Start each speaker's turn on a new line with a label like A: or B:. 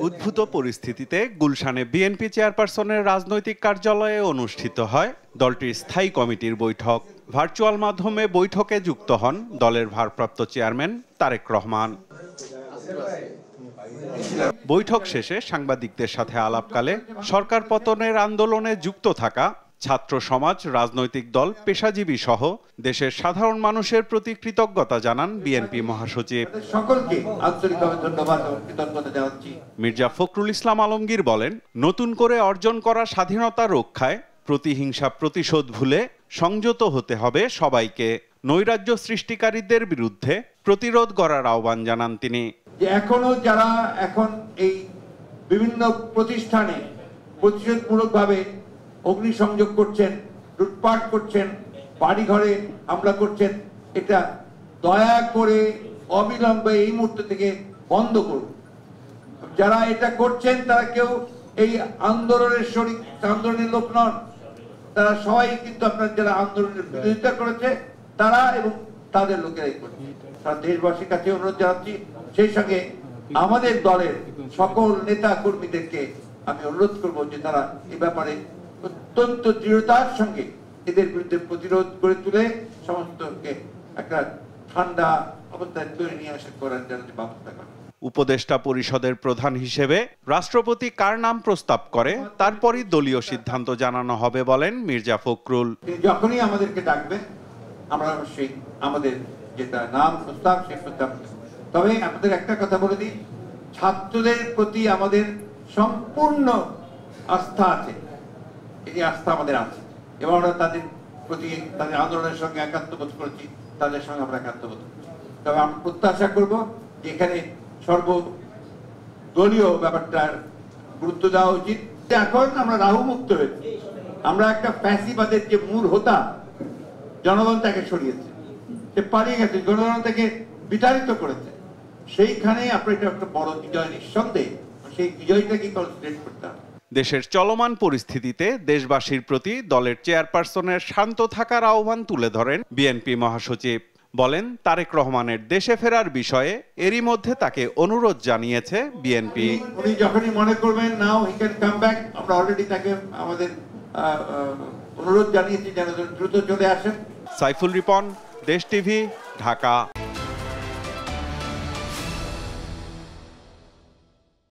A: উদ্ভূত পরিস্থিতিতে গুলশানে বিএনপি চেয়ারপারসনের রাজনৈতিক কার্যালয়ে অনুষ্ঠিত হয় দলটির স্থায়ী কমিটির বৈঠক। ভার্চুয়াল মাধ্যমে বৈঠকে যুক্ত হন দলের ভারপ্রাপ্ত চেয়ারম্যান তারেক রহমান। বৈঠক শেষে সাংবাদিকদের সাথে আলাপকালে সরকার পতনের আন্দোলনে যুক্ত থাকা ছাত্র সমাজ, রাজনৈতিক দল, পেশাজীবী সহ দেশের সাধারণ মানুষের প্রতি কৃতজ্ঞতা জানান বিএনপি মহাসচিব।
B: সকলকে আন্তরিকভাবে ধন্যবাদ ও কৃতজ্ঞতা জানাচ্ছি।
A: মির্জা ফখরুল ইসলাম আলমগীর বলেন, নতুন করে অর্জন করা স্বাধীনতা রক্ষায় প্রতিহিংসা প্রতিশোধ ভুলে সংযত হতে হবে সবাইকে। নৈরাজ্য সৃষ্টিকারীদের বিরুদ্ধে প্রতিরোধ করার আহ্বান জানান তিনি।
B: যে এখনো যারা এখন এই বিভিন্ন প্রতিষ্ঠানে প্রতিশোধমূলকভাবে অগ্নিসংযোগ করছেন, লুটপাট করছেন, বাড়িঘরে হামলা করছেন, এটা দয়া করে অবিলম্বে এই মুহূর্ত থেকে বন্ধ করুন। যারা এটা করছেন তারা কেউ এই আন্দোলনের শরিক, আন্দোলনের লোক নন। তারা সবাই কিন্তু আপনার যারা আন্দোলনের বিরোধিতা করেছে তারা এবং তাদের লোকেরাই করছে। তারা দেশবাসীর কাছে অনুরোধ জানাচ্ছি, সেই সঙ্গে আমাদের দলের সকল নেতা কর্মীদেরকে আমি অনুরোধ করব যে তারা এ ব্যাপারে অত্যন্ত দৃঢ়তার সঙ্গে এদের বিরুদ্ধে প্রতিরোধ করে তুলে সমস্তকে একটা ঠান্ডা অবস্থায় তৈরি নিয়ে আসা করার জন্য ব্যবস্থা করেন।
A: উপদেষ্টা পরিষদের প্রধান হিসেবে রাষ্ট্রপতি কার নাম প্রস্তাব করে তারপরই দলীয় সিদ্ধান্ত জানানো হবে বলেন মির্জা ফখরুল।
B: যখনই আমাদেরকে ডাকবেন আমরা অবশ্যই আমাদের যেটা নাম প্রস্তাব সে প্রস্তাব। তবে আপনাদের একটা কথা বলে দিই, ছাত্রদের প্রতি আমাদের সম্পূর্ণ আস্থা আছে। এই আস্থা আমাদের আছে এবং আমরা তাদের প্রতি তাদের আন্দোলনের সঙ্গে একাত্ম বোধ করেছি, তাদের সঙ্গে আমরা একাত্ম বোধ করছি। তবে আমরা প্রত্যাশা করব যে এখানে সর্বদলীয় ব্যাপারটার গুরুত্ব দেওয়া উচিত। এখন আমরা রাহু মুক্ত হয়েছি, আমরা একটা ফ্যাসিবাদের যে মূল হোতা জনগণ তাকে সরিয়েছে, সে পালিয়ে গেছে, জনগণ তাকে বিতাড়িত করেছে। সেইখানে আপনার এটা একটা বড় বিজয় নিঃসন্দেহে, সেই বিজয়টাকে কনসেন্ট্রেট করতে হবে।
A: দেশের চলমান পরিস্থিতিতে দেশবাসীর প্রতি দলের চেয়ারপারসনের শান্ত থাকার আহ্বান তুলে ধরেন বিএনপি মহাসচিব। বলেন, তারেক রহমানের দেশে ফেরার বিষয়ে এরই মধ্যে তাকে অনুরোধ জানিয়েছে বিএনপি।
B: উনি যখনই মনে করবেন নাও হি ক্যান কাম ব্যাক, আমরা অলরেডি তাকে আমাদের অনুরোধ জানিয়েছি যেন দ্রুত চলে আসেন।
A: সাইফুল রিপন, দেশ টিভি, ঢাকা।